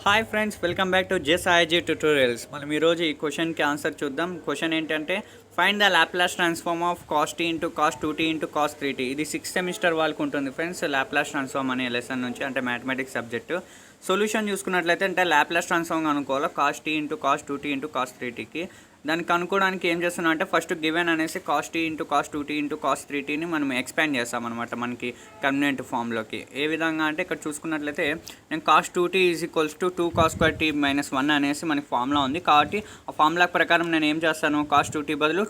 Hi friends, welcome back to JSIG tutorials. మనం ఈరోజు ఈ క్వశ్చన్కి ఆన్సర్ చూద్దాం. క్వశ్చన్ ఏంటంటే find the Laplace transform of cos t into cos 2t into cos 3t. ఇది 6th semester వాళ్ళకు ఉంటుంది ఫ్రెండ్స్. లాప్లాస్ ట్రాన్స్ఫార్మ్ అనే లెసన్ నుంచి, అంటే మ్యాథమెటిక్స్ సబ్జెక్టు. సొల్యూషన్ చూసుకున్నట్లయితే అంటే లాప్లాస్ ట్రాన్స్ఫార్మ్ అనుకోవాలి cos t into cos 2t into cos 3tకి. దానికి అనుకోవడానికి ఏం చేస్తున్నాం అంటే ఫస్ట్ గివెన్ అనేసి cos t into cos 2t into cos 3tని మనం ఎక్స్పాండ్ చేస్తాం అనమాట మనకి కన్వీనియంట్ ఫామ్లోకి. ఏ విధంగా అంటే ఇక్కడ చూసుకున్నట్లయితే నేను cos 2t is equals to 2 cos square t minus 1 అనేసి మనకి ఫార్ములా ఉంది. కాబట్టి ఆ ఫార్ములా ప్రకారం నేను ఏం చేస్తాను, కాస్ 2t బదులు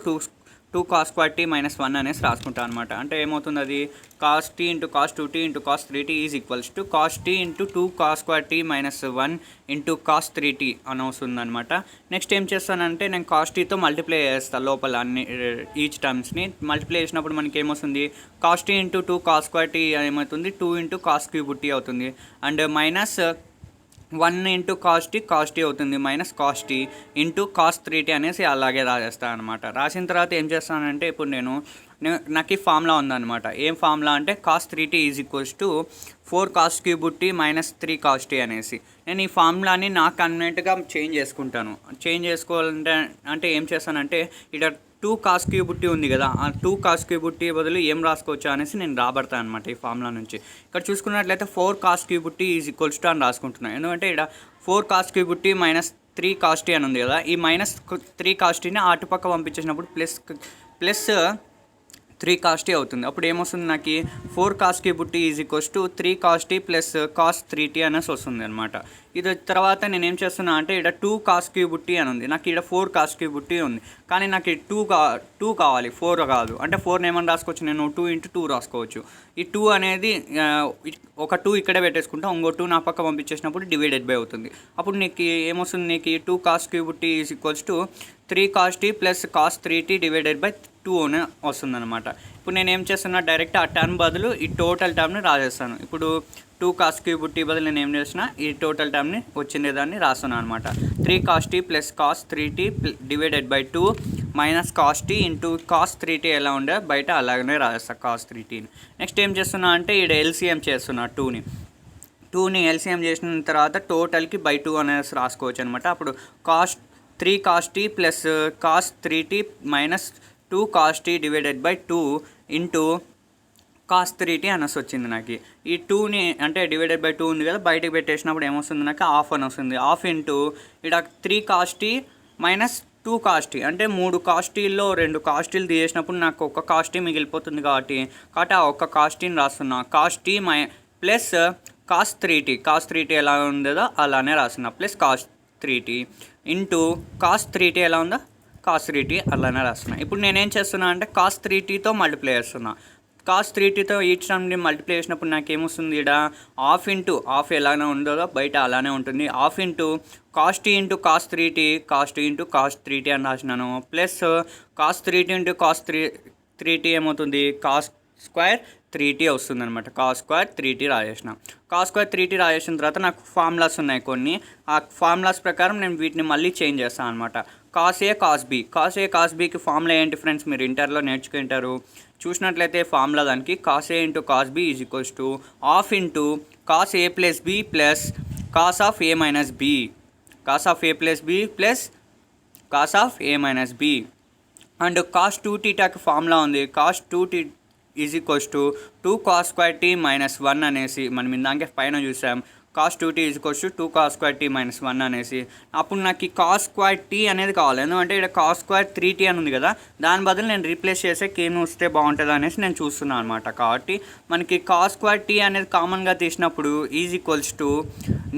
two cos square t minus 1 అనేసి రాసుకుంటాను అనమాట. అంటే ఏమవుతుంది, అది cos t into cos 2t into cos 3t is equals to cos t into 2 cos square t minus 1 into cos 3t అని వస్తుంది అనమాట. నెక్స్ట్ ఏం చేస్తానంటే నేను కాస్ టీతో మల్టిప్లై చేస్తాను లోపల అన్ని ఈచ్ టర్మ్స్ని. మల్టిప్లై చేసినప్పుడు మనకి ఏమొస్తుంది, cos t into 2 cos square t ఏమవుతుంది, 2 ఇంటూ కాస్ క్యూబ్ టీ అవుతుంది. And minus 1 into cos t అవుతుంది, minus cos t into cos 3t అనేసి అలాగే రాసేస్తాను అనమాట. రాసిన తర్వాత ఏం చేస్తానంటే ఇప్పుడు నాకు ఈ ఫార్ములా ఉందన్నమాట. ఏం ఫార్ములా అంటే cos 3t is equals to 4 cos cube t minus 3 cos t అనేసి. నేను ఈ ఫార్ములాని నాకు కన్వీనియంట్గా చేంజ్ చేసుకుంటాను. చేంజ్ చేసుకోవాలంటే అంటే ఏం చేస్తానంటే ఇక్కడ 2 కాస్ క్యూబ్ టీ ఉంది కదా, ఆ 2 కాస్ క్యూబ్ టీ బదులు ఏం రాసుకోవచ్చు అనేసి నేను రాబడతాను అనమాట ఈ ఫార్ములా నుంచి. ఇక్కడ చూసుకున్నట్లయితే 4 cos cube t is equals to అని రాసుకుంటున్నాను. ఎందుకంటే ఇక్కడ 4 cos cube t minus 3 cos t అని ఉంది కదా, ఈ మైనస్ 3 కాస్ టీని అటుపక్క పంపించేసినప్పుడు ప్లస్ 3 కాస్ టీ అవుతుంది. అప్పుడు ఏమొస్తుంది, నాకు 4 cos cube t is equals to 3 cos t plus cos 3t అనేసి వస్తుంది అనమాట. ఇది తర్వాత నేను ఏం చేస్తున్నా అంటే ఇక్కడ 2 కాస్ క్యూబ్ టీ అని ఉంది, నాకు ఇక్కడ 4 కాస్ క్యూబ్ టీ ఉంది. కానీ నాకు 2 కావాలి, 4 కాదు. అంటే 4 ఏమని రాసుకోవచ్చు, నేను 2 ఇంటూ 2 రాసుకోవచ్చు. ఈ 2 అనేది ఒక 2 ఇక్కడే పెట్టేసుకుంటాం, ఇంకో 2 నా పక్క పంపించేసినప్పుడు డివైడెడ్ బై అవుతుంది. అప్పుడు నీకు ఏమొస్తుంది, నీకు 2 cos cube t is equals to 3 cos t plus cos 3t divided by 2 అని వస్తుందన్నమాట. ఇప్పుడు నేను ఏం చేస్తున్నా, డైరెక్ట్ ఆ టర్మ్ బదులు ఈ టోటల్ టర్మ్ని రాసేస్తాను. ఇప్పుడు 2 కాస్ క్యూబ్ టీ బదులు నేను ఏం చేసిన, ఈ టోటల్ టర్మ్ని వచ్చిండే దాన్ని రాస్తున్నాను అనమాట. 3 cos t plus cos 3t divided by 2 minus cos t into cos 3t ఎలా ఉండే బయట అలాగనే రాసేస్తాను కాస్ 3tని. నెక్స్ట్ ఏం చేస్తున్నా అంటే ఇక్కడ ఎల్సిఎం చేస్తున్నా 2ని ఎల్సిఎం చేసిన తర్వాత టోటల్కి బై 2 అనేసి రాసుకోవచ్చు అనమాట. అప్పుడు 3 cos t plus cos 3t minus 2 cos t divided by 2 into cos 3t అనేసి వచ్చింది. నాకు ఈ 2ని అంటే డివైడెడ్ బై 2 ఉంది కదా, బయటకు పెట్టేసినప్పుడు ఏమొస్తుంది, నాకు హాఫ్ అని వస్తుంది. హాఫ్ ఇంటూ ఇక్కడ 3 cos t minus 2 cos t, అంటే 3 కాస్ టీల్లో 2 కాస్ టీలు తీసేసినప్పుడు నాకు ఒక కాస్ టీ మిగిలిపోతుంది. కాబట్టి ఆ ఒక్క కాస్ టీని రాస్తున్నా. Cos t plus cos 3t ఎలా ఉందో అలానే రాస్తున్నా, plus cos 3t into cos 3t ఎలా ఉందో కాస్ 3t అలానే రాస్తున్నా. ఇప్పుడు నేనేం చేస్తున్నా అంటే కాస్ 3tతో మల్టిప్లై చేస్తున్నా. కాస్ 3tతో ఈచ్ టర్మ్ని మల్టిప్లై చేసినప్పుడు నాకు ఏమొస్తుంది, ఇక్కడ హాఫ్ ఇంటూ హాఫ్ ఎలానే ఉందో బయట అలానే ఉంటుంది. Half into cos t into cos 3t into cos 3t అని రాసినాను. Plus cos 3t into cos 3t ఏమవుతుంది, కాస్ స్క్వేర్ 3t వస్తుంది అనమాట. కాస్ స్క్వేర్ 3t రాసేసిన. కాస్ స్క్వేర్ 3t రాసేసిన తర్వాత నాకు ఫార్ములాస్ ఉన్నాయి కొన్ని. ఆ ఫార్ములాస్ ప్రకారం నేను వీటిని మళ్ళీ చేంజ్ చేస్తాను అనమాట. కాస్ ఏ కాస్ బీకి ఫార్ములా ఏంటి ఫ్రెండ్స్, మీరు ఇంటర్లో నేర్చుకుంటారు. చూసినట్లయితే ఫార్ములా దానికి cos A into cos B is equals to half into cos A plus B plus cos of A minus B. Cos of A plus B plus cos of A minus B. And cos 2tకి formula ఉంది. Cos 2t is equals to 2 cos square t minus 1 అనేసి మనం ఇందాకే పైన చూసాం. Cos 2t is equals to 2 cos square t minus 1 అనేసి. అప్పుడు నాకు ఈ కాస్ స్క్వేర్ టీ అనేది కావాలి, ఎందుకంటే ఇక్కడ కాస్ స్క్వేర్ 3t అని ఉంది కదా, దాని బదులు నేను రీప్లేస్ చేసే కేమ్ వస్తే బాగుంటుంది అనేసి నేను చూస్తున్నాను అనమాట. కాబట్టి మనకి కాస్ స్క్వేర్ టీ అనేది కామన్గా తీసినప్పుడు ఈజ్ ఈక్వల్స్ టు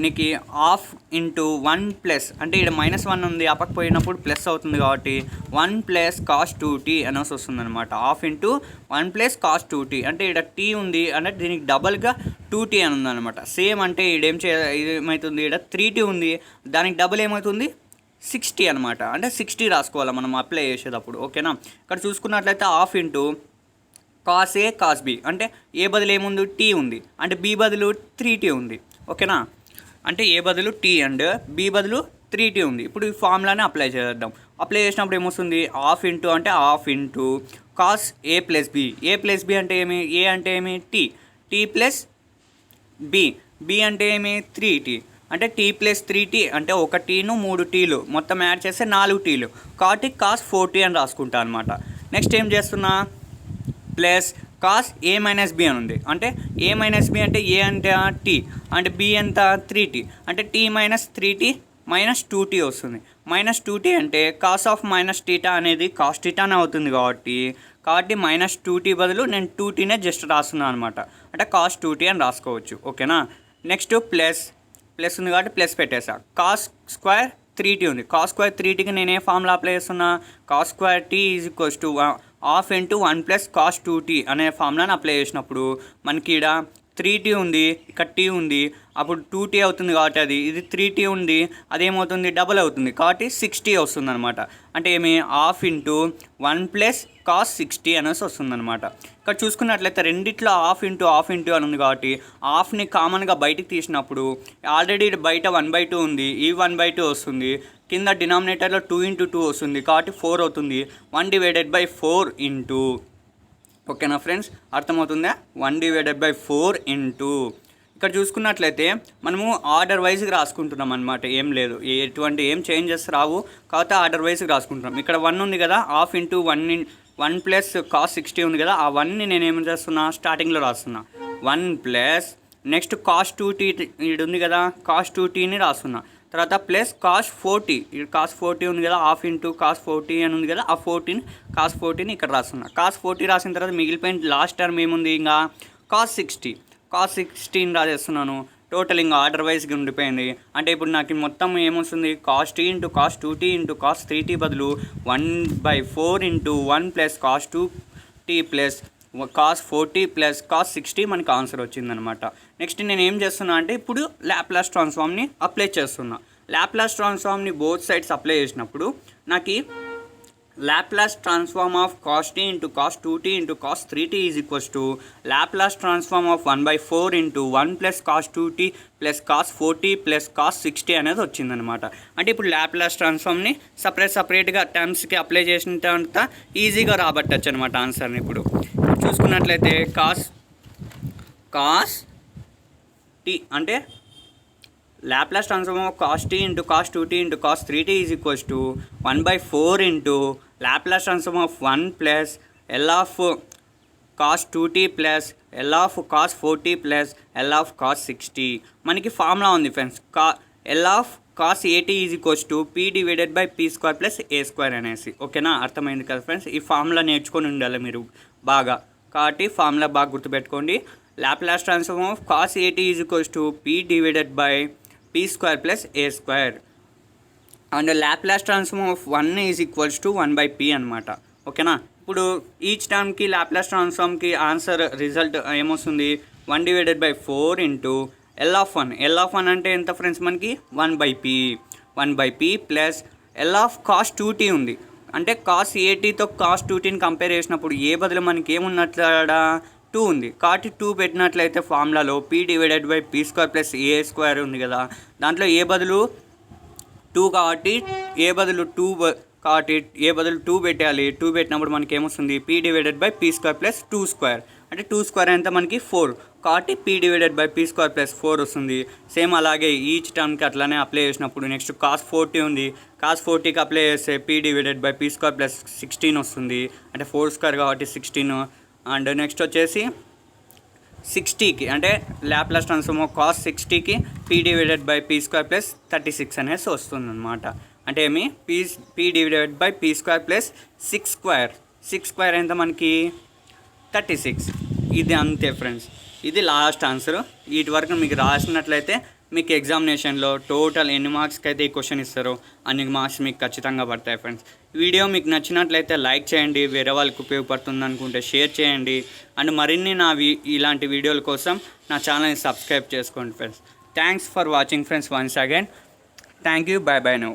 నీకు హాఫ్ ఇంటూ 1 ప్లస్, అంటే ఇక్కడ -1 ఉంది, అప్పకపోయినప్పుడు ప్లస్ అవుతుంది కాబట్టి 1 ప్లస్ కాస్ 2t అనేసి వస్తుంది అనమాట. Half into 1 plus cos 2t, అంటే ఇక్కడ టీ ఉంది అంటే దీనికి డబల్గా 2t అని ఉందన్నమాట. సేమ్ అంటే ఇది ఏమవుతుంది, ఇక్కడ 3t ఉంది, దానికి డబుల్ ఏమవుతుంది 60 అనమాట. అంటే 60 రాసుకోవాలి మనం అప్లై చేసేటప్పుడు, ఓకేనా. ఇక్కడ చూసుకున్నట్లయితే హాఫ్ ఇంటూ కాస్ ఏ కాస్ బి, అంటే ఏ బదులు ఏముంది టీ ఉంది, అంటే బి బదులు 3t ఉంది, ఓకేనా. అంటే ఏ బదులు టీ అండ్ బి బదులు 3t ఉంది. ఇప్పుడు ఈ ఫార్ములాని అప్లై చేద్దాం. అప్లై చేసినప్పుడు ఏమొస్తుంది, హాఫ్ ఇంటూ అంటే హాఫ్ ఇంటూ కాస్ ఏ ప్లస్ బి అంటే ఏమి టీ ప్లస్ బి అంటే ఏమి 3t, అంటే టీ ప్లస్ 3t అంటే ఒక టీను 3 టీలు మొత్తం యాడ్ చేస్తే 4 టీలు కాబట్టి కాస్ 4t అని రాసుకుంటా అనమాట. నెక్స్ట్ ఏం చేస్తున్నా, plus cos a minus b అని ఉంది. అంటే ఏ మైనస్ బి అంటే ఏ అంటే టీ అంటే బి ఎంత 3t అంటే tea minus 3t minus 2t వస్తుంది. మైనస్ 2t అంటే కాస్ ఆఫ్ మైనస్ టీటా అనేది కాస్ టీటానే అవుతుంది కాబట్టి మైనస్ 2t బదులు నేను 2tనే జస్ట్ రాస్తున్నాను అనమాట. అంటే కాస్ 2t అని రాసుకోవచ్చు. ఓకేనా. నెక్స్ట్ ప్లస్ ఉంది కాబట్టి ప్లస్ పెట్టేసా. కాస్ స్క్వేర్ 3t ఉంది. కాస్ స్క్వేర్ 3tకి నేను ఏ ఫార్ములా అప్లై చేస్తున్నా, cos square t is equals to ½ into 1 plus cos 2t అనే ఫార్ములాని అప్లై చేసినప్పుడు మనకి ఇక్కడ 3t ఉంది, ఇక్కడ t ఉంది, అప్పుడు 2t అవుతుంది కాబట్టి ఇది 3t ఉంది, అదేమవుతుంది డబల్ అవుతుంది కాబట్టి 6t వస్తుంది అనమాట. అంటే ఏమి ½ ఇంటూ 1 ప్లస్ కాస్ 6t అనేసి వస్తుంది అనమాట. ఇక్కడ చూసుకున్నట్లయితే రెండిట్లో ½ ఇంటూ అని ఉంది కాబట్టి హాఫ్ని కామన్గా బయటికి తీసినప్పుడు ఆల్రెడీ బయట 1/2 ఉంది, ఈ 1/2 వస్తుంది, కింద డినామినేటర్లో 2 ఇంటూ 2 వస్తుంది కాబట్టి 4 అవుతుంది. 1/4 ఇంటూ, ఓకేనా ఫ్రెండ్స్, అర్థమవుతుందా, 1/4 ఇంటూ. ఇక్కడ చూసుకున్నట్లయితే మనము ఆర్డర్ వైజ్గా రాసుకుంటున్నాం అనమాట. ఏం లేదు, ఎటువంటి ఏం చేంజెస్ రావు కాబట్టి ఆర్డర్ వైజ్గా రాసుకుంటున్నాం. ఇక్కడ 1 ఉంది కదా, ½ ఇంటూ 1 ప్లస్ కాస్ 60 ఉంది కదా, ఆ 1ని నేను ఏం చేస్తున్నా స్టార్టింగ్లో రాస్తున్నా. 1 ప్లస్ నెక్స్ట్ కాస్ 2t ఇది ఉంది కదా, కాస్ 2tని రాస్తున్నా. తర్వాత ప్లస్ కాస్ 40 ఇక్కడ కాస్ 40 ఉంది కదా, ½ ఇంటూ కాస్ 40 అని ఉంది కదా, ఆ 14 కాస్ 40ని ఇక్కడ రాస్తున్నా. కాస్ 40 రాసిన తర్వాత మిగిలిపోయిన లాస్ట్ టర్మ్ ఏముంది ఇంకా కాస్ 16 రాసేస్తున్నాను. టోటల్ ఇంకా ఆర్డర్ వైజ్గా ఉండిపోయింది. అంటే ఇప్పుడు నాకు మొత్తం ఏమొస్తుంది, cos t into cos 2t into cos 3t బదులు 1/4 into 1 plus cos 2t plus cos 40 plus cos 60 మనకి ఆన్సర్ వచ్చిందనమాట. నెక్స్ట్ నేను ఏం చేస్తున్నా అంటే ఇప్పుడు లాప్లాస్ ట్రాన్స్ఫార్మ్ని అప్లై చేస్తున్నా. లాప్లాస్ ట్రాన్స్ఫార్మ్ని బోత్ సైడ్స్ అప్లై చేసినప్పుడు నాకు Laplace transform of cos t into cos 2t into cos 3t is equals to Laplace transform of 1/4 into 1 plus cos 2t plus cos 40 plus cos 60 అనేది వచ్చిందనమాట. అంటే ఇప్పుడు Laplace ట్రాన్స్ఫార్మ్ని సపరేట్గా టర్మ్స్కి apply చేసిన తర్వాత ఈజీగా రాబట్టచ్చు అనమాట ఆన్సర్ని. ఇప్పుడు చూసుకున్నట్లయితే కాస్ t అంటే Laplace transform of cos t into cos 2t into cos 3t is equals to 1/4 into Laplace transform of 1 plus L of cos 2t plus L of cos 40 plus L of cos 60. మనకి formula ఉంది friends, L of cos 80 is equals to p/p² plus a² అనేసి. ఓకేనా, అర్థమైంది కదా friends. ఈ formula నేర్చుకొని ఉండాలి మీరు బాగా, కాబట్టి ఫార్ములా బాగా గుర్తుపెట్టుకోండి. Laplace transform of cos 80 is equals to p/p² plus a² and Laplace transform of 1 is equals to 1/p అనమాట. ఓకేనా, ఇప్పుడు ఈచ్ టర్మ్కి లాప్లాస్ ట్రాన్స్ఫార్మ్కి ఆన్సర్ రిజల్ట్ ఏమొస్తుంది, 1/4 ఇంటూ ఎల్ ఆఫ్ 1 అంటే ఎంత ఫ్రెండ్స్ మనకి 1/p plus L of cos 2t ఉంది. అంటే cos 80తో cos 2tని compare చేసినప్పుడు ఏ బదులు మనకి ఏమున్నట్లడా 2 ఉంది కాబట్టి 2 పెట్టినట్లయితే ఫార్ములాలో p/p² ప్లస్ a² ఉంది కదా, దాంట్లో ఏ బదులు 2 కాబట్టి ఏ బదులు 2 పెట్టాలి. 2 పెట్టినప్పుడు మనకి ఏమొస్తుంది p/p² ప్లస్ 2² అంటే 2² ఎంత మనకి 4 కాబట్టి p/p² ప్లస్ 4 వస్తుంది. సేమ్ అలాగే ఈచ్ టర్మ్కి అట్లానే అప్లై చేసినప్పుడు నెక్స్ట్ కాస్ 40 ఉంది, కాస్ 40కి అప్లై చేస్తే p/p² ప్లస్ 16 వస్తుంది. అంటే 4² కాబట్టి 16. అండ్ నెక్స్ట్ వచ్చేసి 60కి అంటే లాప్లాస్ ట్రాన్స్ఫార్మ్ ఆఫ్ కాస్ 60కి p/p² ప్లస్ 36 అనేసి వస్తుంది అనమాట. అంటే ఏమి p/p² ప్లస్ 6² ఎంత మనకి 36. ఇది అంతే ఫ్రెండ్స్, ఇది లాస్ట్ ఆన్సర్. వీటి వరకు మీకు రాసినట్లయితే మీకు ఎగ్జామినేషన్లో టోటల్ ఎన్ని మార్క్స్కి అయితే ఈ క్వశ్చన్ ఇస్తారో అన్ని మార్క్స్ మీకు ఖచ్చితంగా పడతాయి ఫ్రెండ్స్. వీడియో మీకు నచ్చినట్లయితే లైక్ చేయండి, వేరే వాళ్ళకి ఉపయోగపడుతుంది అనుకుంటే షేర్ చేయండి. అండ్ మరిన్ని ఇలాంటి వీడియోల కోసం నా ఛానల్ని సబ్స్క్రైబ్ చేసుకోండి friends. Thanks for watching friends once again. Thank you, by by now.